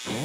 I'm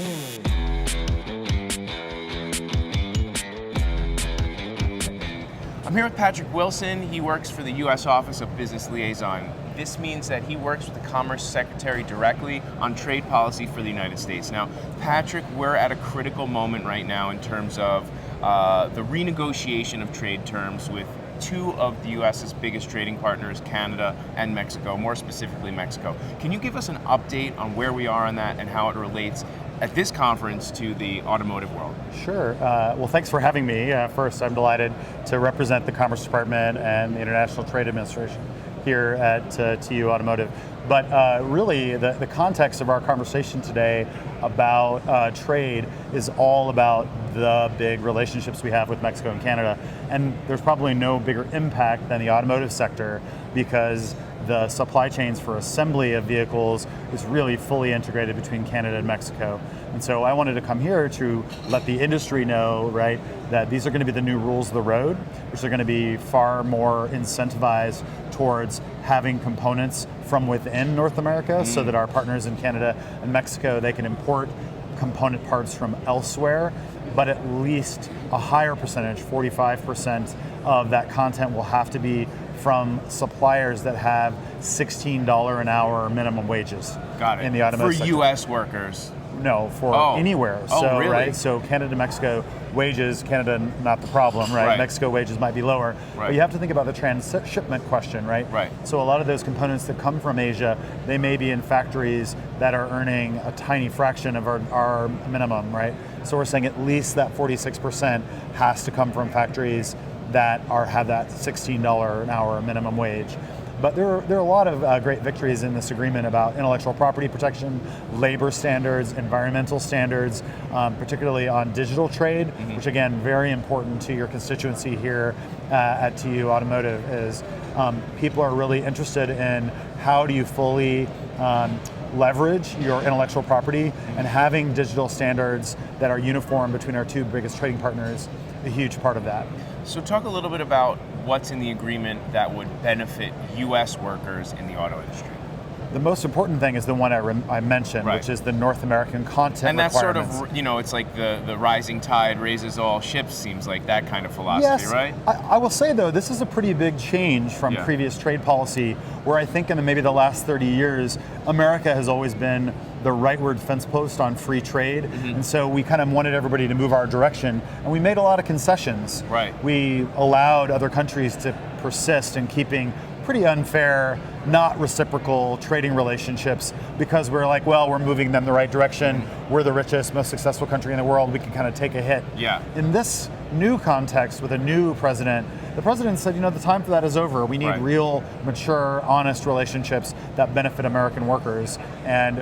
here with Patrick Wilson. He works for the U.S. Office of Business Liaison. This means that he works with the Commerce Secretary directly on trade policy for the United States. Now, Patrick, we're at a critical moment right now in terms of the renegotiation of trade terms with two of the U.S.'s biggest trading partners, Canada and Mexico, more specifically Mexico. Can you give us an update on where we are on that and how it relates at this conference to the automotive world? Sure. Well, thanks for having me. First, I'm delighted to represent the Commerce Department and the International Trade Administration here at TU-Automotive. But really, the context of our conversation today about trade is all about the big relationships we have with Mexico and Canada. And there's probably no bigger impact than the automotive sector, because the supply chains for assembly of vehicles is really fully integrated between Canada and Mexico. And so I wanted to come here to let the industry know, right, that these are going to be the new rules of the road, which are going to be far more incentivized towards having components from within North America, so that our partners in Canada and Mexico, they can import component parts from elsewhere, but at least a higher percentage, 45% of that content will have to be from suppliers that have $16 an hour minimum wages. Got it. In the automotive for sector. U.S. workers. No, for anywhere. Oh, so, really? Right, so Canada, Mexico wages, Canada not the problem, right? Mexico wages might be lower. Right. But you have to think about the transshipment question, right? Right. So a lot of those components that come from Asia, they may be in factories that are earning a tiny fraction of our minimum, right? So we're saying at least that 46% has to come from factories that have that $16 an hour minimum wage. But there are a lot of great victories in this agreement about intellectual property protection, labor standards, environmental standards, particularly on digital trade, which again, very important to your constituency here at TU Automotive, is people are really interested in how do you fully leverage your intellectual property, and having digital standards that are uniform between our two biggest trading partners, a huge part of that. So talk a little bit about what's in the agreement that would benefit U.S. workers in the auto industry. The most important thing is the one I mentioned, which is the North American content and that's requirements. sort of, it's like the rising tide raises all ships, seems like that kind of philosophy, right? I will say though, this is a pretty big change from previous trade policy, where I think in maybe the last 30 years, America has always been the rightward fence post on free trade, and so we kind of wanted everybody to move our direction, and we made a lot of concessions. Right. We allowed other countries to persist in keeping pretty unfair, not reciprocal trading relationships, because we're like, well, we're moving them the right direction. We're the richest, most successful country in the world. We can kind of take a hit. Yeah. In this new context with a new president, the president said, the time for that is over. We need real, mature, honest relationships that benefit American workers, and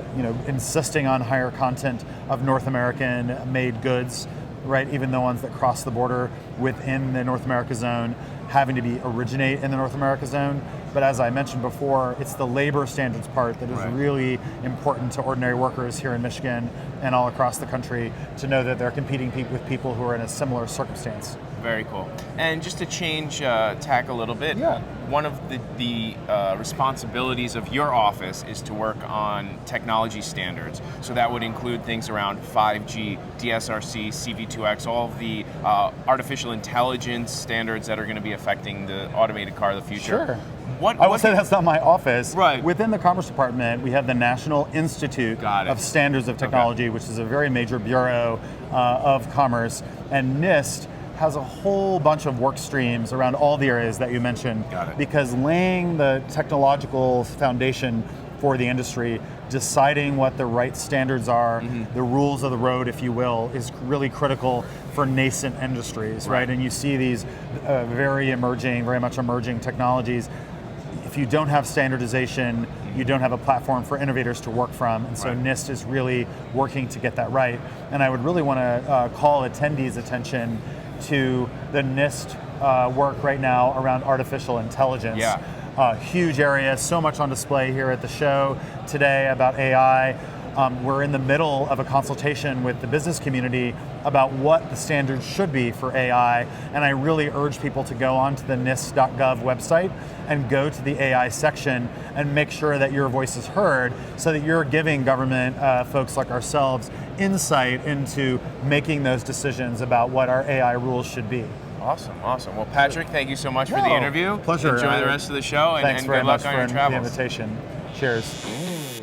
insisting on higher content of North American made goods, right? Even the ones that cross the border within the North America zone, having to originate in the North America zone. But as I mentioned before, it's the labor standards part that is really important to ordinary workers here in Michigan and all across the country, to know that they're competing with people who are in a similar circumstance. Very cool. And just to change tack a little bit, one of the responsibilities of your office is to work on technology standards. So that would include things around 5G, DSRC, CV2X, all of the artificial intelligence standards that are going to be affecting the automated car of the future. Sure. I will say that's not my office. Right. Within the Commerce Department, we have the National Institute of Standards of Technology, which is a very major bureau of commerce, and NIST has a whole bunch of work streams around all the areas that you mentioned, because laying the technological foundation for the industry, deciding what the right standards are, the rules of the road, if you will, is really critical for nascent industries, right? And you see these very much emerging technologies. If you don't have standardization, you don't have a platform for innovators to work from, and so NIST is really working to get that right. And I would really want to call attendees' attention to the NIST work right now around artificial intelligence. Huge area, so much on display here at the show today about AI. We're in the middle of a consultation with the business community about what the standards should be for AI, and I really urge people to go onto the NIST.gov website and go to the AI section and make sure that your voice is heard so that you're giving government folks like ourselves insight into making those decisions about what our AI rules should be. Awesome, awesome. Well, Patrick, thank you so much for the interview. Pleasure. Enjoy the rest of the show, Thanks and very good much luck on your for travels. the invitation. Cheers.